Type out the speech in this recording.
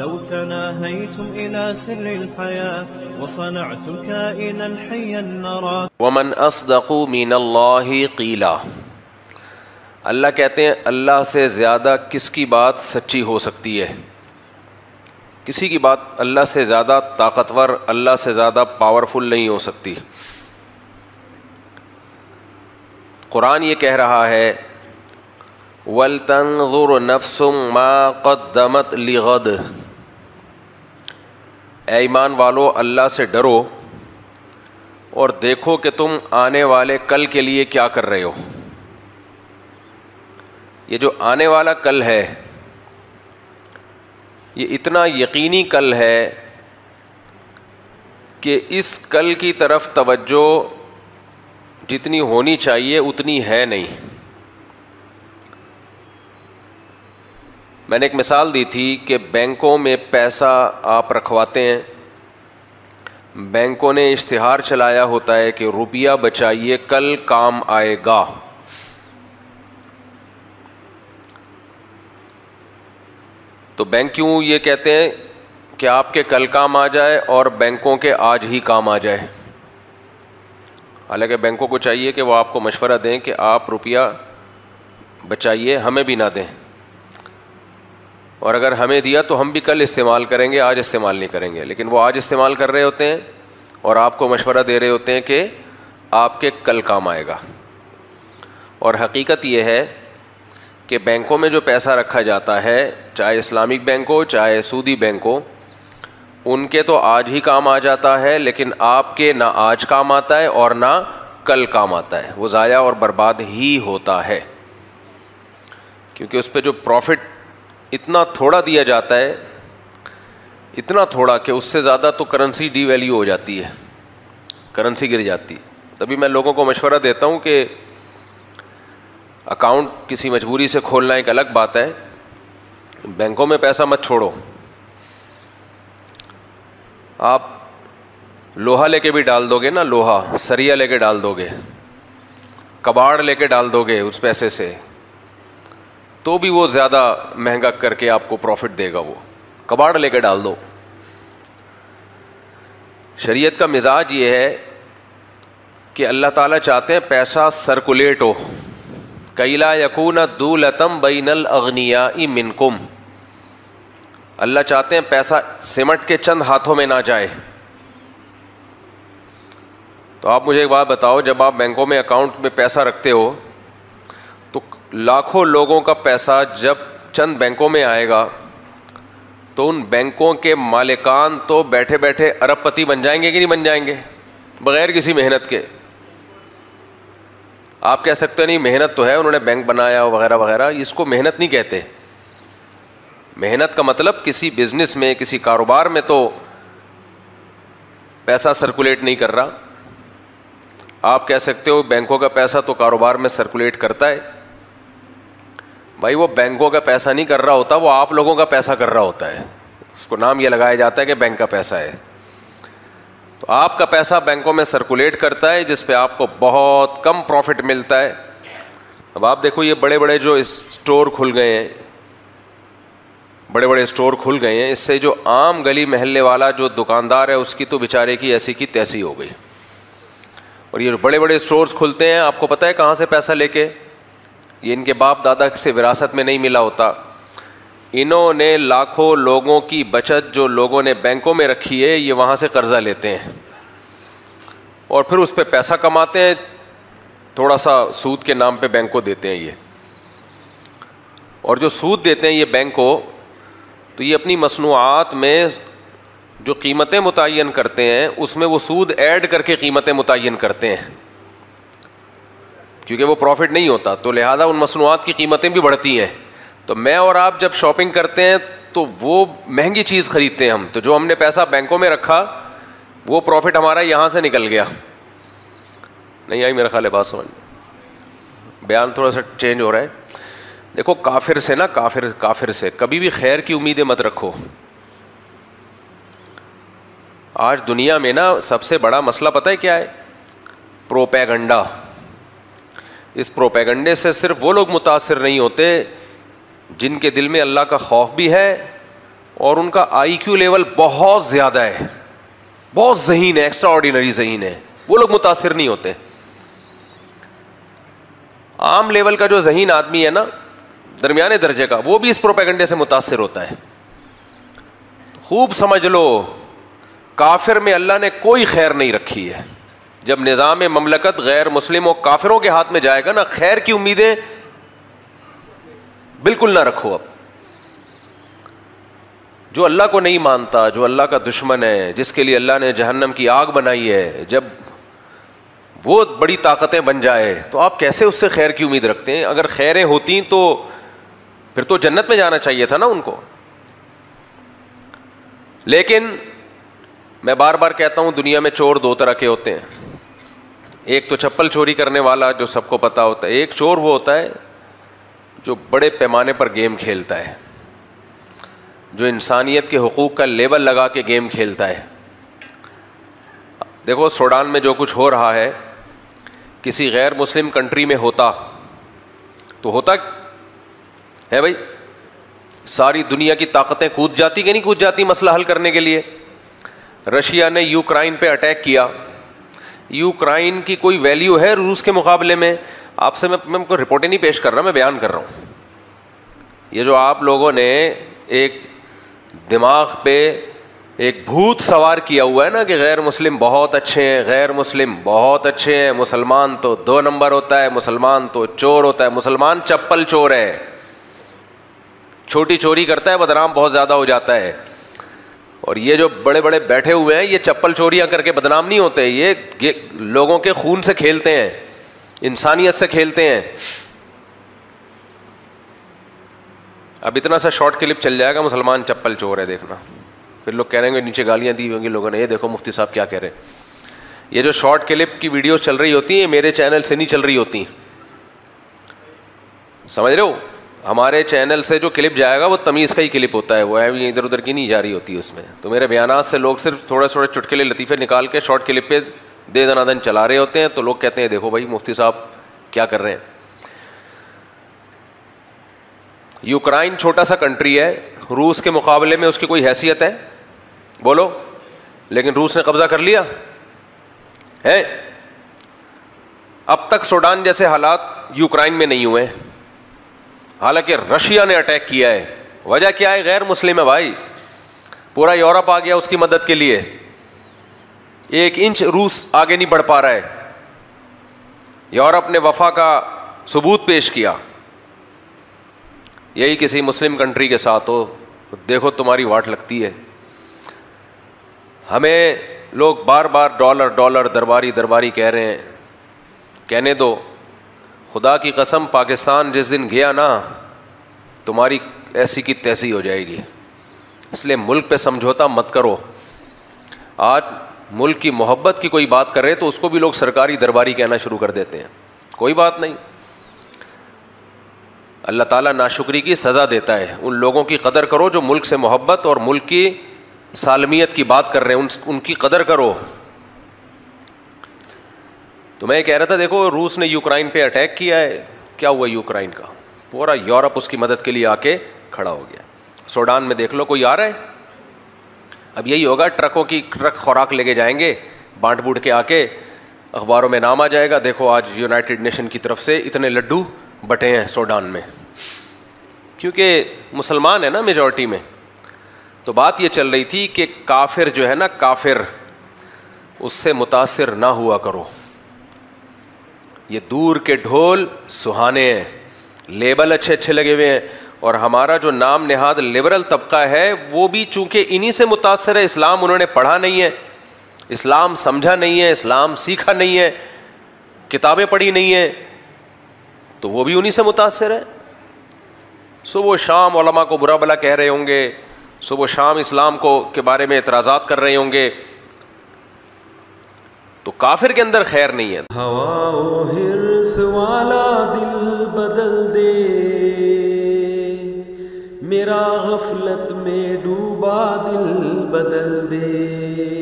لو تناهيتم إلى سر الحياة وصنعتم كائنا حيا نرى ومن اصدق من اللہ قیلا. اللہ کہتے ہیں اللہ سے زیادہ کس کی بات سچی ہو سکتی ہے؟ کسی کی بات اللہ سے زیادہ طاقتور، اللہ سے زیادہ پاورفل نہیں ہو سکتی. قرآن یہ کہہ رہا ہے وَلْتَنْظُرْ نَفْسٌ مَا قَدَّمَتْ لِغَدٍ. اے ایمان والو اللہ سے ڈرو اور دیکھو کہ تم آنے والے کل کے لیے کیا کر رہے ہو. یہ جو آنے والا کل ہے یہ اتنا یقینی کل ہے کہ اس کل کی طرف توجہ جتنی ہونی چاہیے اتنی ہے نہیں. میں نے ایک مثال دی تھی کہ بینکوں میں پیسہ آپ رکھواتے ہیں، بینکوں نے اشتہار چلایا ہوتا ہے کہ روپیہ بچائیے کل کام آئے گا. تو بینک کیوں یہ کہتے ہیں کہ آپ کے کل کام آ جائے اور بینکوں کے آج ہی کام آ جائے؟ حالانکہ بینکوں کو چاہیے کہ وہ آپ کو مشورہ دیں کہ آپ روپیہ بچائیے، ہمیں بھی نہ دیں، اور اگر ہمیں دیا تو ہم بھی کل استعمال کریں گے، آج استعمال نہیں کریں گے. لیکن وہ آج استعمال کر رہے ہوتے ہیں اور آپ کو مشورہ دے رہے ہوتے ہیں کہ آپ کے کل کام آئے گا. اور حقیقت یہ ہے کہ بینکوں میں جو پیسہ رکھا جاتا ہے، چاہے اسلامک بینک ہو چاہے سودی بینک ہو، ان کے تو آج ہی کام آ جاتا ہے، لیکن آپ کے نہ آج کام آتا ہے اور نہ کل کام آتا ہے. وہ ضائع اور برباد ہی ہوتا ہے، کیونکہ اس پہ جو پروفٹ اتنا تھوڑا دیا جاتا ہے، اتنا تھوڑا کہ اس سے زیادہ تو کرنسی ڈی ویلیو ہو جاتی ہے، کرنسی گر جاتی ہے. تبھی میں لوگوں کو مشورہ دیتا ہوں کہ اکاؤنٹ کسی مجبوری سے کھولنا ایک الگ بات ہے، بینکوں میں پیسہ مت چھوڑو. آپ لوہا لے کے بھی ڈال دو گے نا، لوہا سریا لے کے ڈال دو گے، کباڑ لے کے ڈال دو گے اس پیسے سے، تو بھی وہ زیادہ مہنگا کر کے آپ کو پروفٹ دے گا. وہ کباڑ لے کے ڈال دو. شریعت کا مزاج یہ ہے کہ اللہ تعالیٰ چاہتے ہیں پیسہ سرکولیٹ ہو. کَإِ لَا يَكُونَ دُولَةً بَيْنَ الْأَغْنِيَاءِ مِنْكُمْ. اللہ چاہتے ہیں پیسہ سمٹ کے چند ہاتھوں میں نہ جائے. تو آپ مجھے ایک بات بتاؤ، جب آپ بینکوں میں اکاؤنٹ میں پیسہ رکھتے ہو تو لاکھوں لوگوں کا پیسہ جب چند بینکوں میں آئے گا تو ان بینکوں کے مالکان تو بیٹھے بیٹھے ارب پتی بن جائیں گے کہ نہیں بن جائیں گے، بغیر کسی محنت کے. آپ کہہ سکتے نہیں محنت تو ہے، انہوں نے بینک بنایا وغیرہ وغیرہ، اس کو محنت نہیں کہتے. محنت کا مطلب کسی بزنس میں کسی کاروبار میں تو پیسہ سرکولیٹ نہیں کر رہا. آپ کہہ سکتے ہو بینکوں کا پیسہ تو کاروبار میں سرکولیٹ کرتا ہے. بھائی وہ بینکوں کا پیسہ نہیں کر رہا ہوتا، وہ آپ لوگوں کا پیسہ کر رہا ہوتا ہے. اس کو نام یہ لگایا جاتا ہے کہ بینک کا پیسہ ہے. تو آپ کا پیسہ بینکوں میں سرکولیٹ کرتا ہے جس پہ آپ کو بہت کم پروفٹ ملتا ہے. اب آپ دیکھو یہ بڑے بڑے جو اسٹور کھل گئے ہیں، بڑے بڑے اسٹور کھل گئے ہیں، اس سے جو عام گلی محلے والا جو دکاندار ہے اس کی تو بیچارے کی ایسی کی تیسی ہو گئی. اور یہ بڑے بڑے اسٹورز کھلتے ہیں، آپ کو پتہ ہے کہاں سے پیسہ لے کے؟ یہ ان کے باپ دادا سے وراثت میں نہیں ملا ہوتا. انہوں نے لاکھوں لوگوں کی بچت جو لوگوں نے بینکوں میں رکھی ہے یہ وہاں سے قرضہ لیتے ہیں اور پھر اس پہ پیسہ کماتے ہیں، تھوڑا سا سود کے نام پہ بینک کو دیتے ہیں یہ. اور جو سود دیتے ہیں یہ بینک کو، تو یہ اپنی مصنوعات میں جو قیمتیں متعین کرتے ہیں اس میں وہ سود ایڈ کر کے قیمتیں متعین کرتے ہیں، کیونکہ وہ پروفٹ نہیں ہوتا تو لہذا ان مصنوعات کی قیمتیں بھی بڑھتی ہیں. تو میں اور آپ جب شاپنگ کرتے ہیں تو وہ مہنگی چیز خریدتے ہیں ہم، تو جو ہم نے پیسہ بینکوں میں رکھا وہ پروفٹ ہمارا یہاں سے نکل گیا. نہیں آئی میرا خیال ہے بات سمجھ، بیان تھوڑا سا چینج ہو رہا ہے. دیکھو کافر سے نا کافر سے کبھی بھی خیر کی امیدیں مت رکھو. آج دنیا میں نا سب سے بڑا مسئلہ پتہ ہے کیا ہے؟ پروپیگنڈا. اس پروپیگنڈے سے صرف وہ لوگ متاثر نہیں ہوتے جن کے دل میں اللہ کا خوف بھی ہے اور ان کا آئی کیو لیول بہت زیادہ ہے, بہت ذہین ہے, ایکسٹرا آرڈینری ذہین ہے, وہ لوگ متاثر نہیں ہوتے. عام لیول کا جو ذہین آدمی ہے نا, درمیانے درجے کا, وہ بھی اس پروپیگنڈے سے متاثر ہوتا ہے. خوب سمجھ لو, کافر میں اللہ نے کوئی خیر نہیں رکھی ہے. جب نظام مملکت غیر مسلم و کافروں کے ہاتھ میں جائے گا نا, خیر کی امیدیں بالکل نہ رکھو. اب جو اللہ کو نہیں مانتا, جو اللہ کا دشمن ہے, جس کے لیے اللہ نے جہنم کی آگ بنائی ہے, جب وہ بڑی طاقتیں بن جائے تو آپ کیسے اس سے خیر کی امید رکھتے ہیں؟ اگر خیریں ہوتی تو پھر تو جنت میں جانا چاہیے تھا نا ان کو. لیکن میں بار بار کہتا ہوں, دنیا میں چور دو طرح کے ہوتے ہیں. ایک تو چپل چوری کرنے والا جو سب کو پتا ہوتا ہے, ایک چور وہ ہوتا ہے جو بڑے پیمانے پر گیم کھیلتا ہے, جو انسانیت کے حقوق کا لیبل لگا کے گیم کھیلتا ہے. دیکھو سوڈان میں جو کچھ ہو رہا ہے, کسی غیر مسلم کنٹری میں ہوتا تو ہوتا ہے بھائی, ساری دنیا کی طاقتیں کود جاتی کہ نہیں کود جاتی مسئلہ حل کرنے کے لیے. رشیا نے یوکرائن پہ اٹیک کیا, یوکرائن کی کوئی ویلیو ہے روس کے مقابلے میں؟ آپ سے میں کوئی رپورٹیں نہیں پیش کر رہا, میں بیان کر رہا ہوں. یہ جو آپ لوگوں نے ایک دماغ پہ ایک بھوت سوار کیا ہوا ہے نا کہ غیر مسلم بہت اچھے ہیں, غیر مسلم بہت اچھے ہیں, مسلمان تو 2 نمبر ہوتا ہے, مسلمان تو چور ہوتا ہے, مسلمان چپل چور ہے, چھوٹی چوری کرتا ہے بدنام بہت زیادہ ہو جاتا ہے. اور یہ جو بڑے بڑے بیٹھے ہوئے ہیں, یہ چپل چوریاں کر کے بدنام نہیں ہوتے, یہ لوگوں کے خون سے کھیلتے ہیں, انسانیت سے کھیلتے ہیں. اب اتنا سا شارٹ کلپ چل جائے گا, مسلمان چپل چور ہے, دیکھنا. پھر لوگ کہہ رہے ہیں نیچے گالیاں دی ہوں گی لوگوں نے, یہ دیکھو مفتی صاحب کیا کہہ رہے ہیں. یہ جو شارٹ کلپ کی ویڈیوز چل رہی ہوتی ہیں, میرے چینل سے نہیں چل رہی ہوتی, سمجھ رہے ہو؟ ہمارے چینل سے جو کلپ جائے گا وہ تمیز کا ہی کلپ ہوتا ہے, وہ ادھر ادھر کی نہیں جا رہی ہوتی اس میں. تو میرے بیانات سے لوگ صرف تھوڑے تھوڑے چٹکلے لطیفے نکال کے شارٹ کلپ پہ دے دنادن چلا رہے ہوتے ہیں. تو لوگ کہتے ہیں دیکھو بھائی مفتی صاحب کیا کر رہے ہیں. یوکرائن چھوٹا سا کنٹری ہے, روس کے مقابلے میں اس کی کوئی حیثیت ہے بولو؟ لیکن روس نے قبضہ کر لیا ہے. اب تک سوڈان جیسے حالات یوکرائن میں نہیں ہوئے, حالانکہ رشیا نے اٹیک کیا ہے. وجہ کیا ہے؟ غیر مسلم ہے بھائی. پورا یورپ آ گیا اس کی مدد کے لیے, 1 انچ روس آگے نہیں بڑھ پا رہا ہے. یورپ نے وفا کا ثبوت پیش کیا. یہی کسی مسلم کنٹری کے ساتھ ہو, دیکھو تمہاری واٹ لگتی ہے. ہمیں لوگ بار بار ڈالر ڈالر درباری کہہ رہے ہیں, کہنے دو. خدا کی قسم پاکستان جس دن گیا نا, تمہاری ایسی کی تیسی ہو جائے گی. اس لیے ملک پہ سمجھوتا مت کرو. آج ملک کی محبت کی کوئی بات کرے تو اس کو بھی لوگ سرکاری درباری کہنا شروع کر دیتے ہیں. کوئی بات نہیں, اللہ تعالیٰ ناشکری کی سزا دیتا ہے. ان لوگوں کی قدر کرو جو ملک سے محبت اور ملک کی سالمیت کی بات کر رہے ہیں, ان کی قدر کرو. تو میں یہ کہہ رہا تھا, دیکھو روس نے یوکرائن پہ اٹیک کیا ہے, کیا ہوا یوکرائن کا؟ پورا یورپ اس کی مدد کے لیے آ کے کھڑا ہو گیا. سوڈان میں دیکھ لو کوئی آ رہا ہے. اب یہی ہوگا, ٹرک خوراک لے کے جائیں گے, بانٹ بوٹ کے آ کے اخباروں میں نام آ جائے گا, دیکھو آج یونائٹڈ نیشن کی طرف سے اتنے لڈو بٹے ہیں سوڈان میں, کیونکہ مسلمان ہے نا میجورٹی میں. تو بات یہ چل رہی تھی کہ کافر جو ہے نا, کافر, اس سے متاثر نہ ہوا کرو. یہ دور کے ڈھول سہانے ہیں, لیبل اچھے اچھے لگے ہوئے ہیں, اور ہمارا جو نام نہاد لبرل طبقہ ہے وہ بھی چونکہ انہی سے متاثر ہے. اسلام انہوں نے پڑھا نہیں ہے, اسلام سمجھا نہیں ہے, اسلام سیکھا نہیں ہے, کتابیں پڑھی نہیں ہیں, تو وہ بھی انہی سے متاثر ہے. صبح و شام علماء کو برا بھلا کہہ رہے ہوں گے, صبح و شام اسلام کو کے بارے میں اعتراضات کر رہے ہوں گے. تو کافر کے اندر خیر نہیں ہے. ہوا و حرص والا دل بدل دے, میرا غفلت میں ڈوبا دل بدل دے.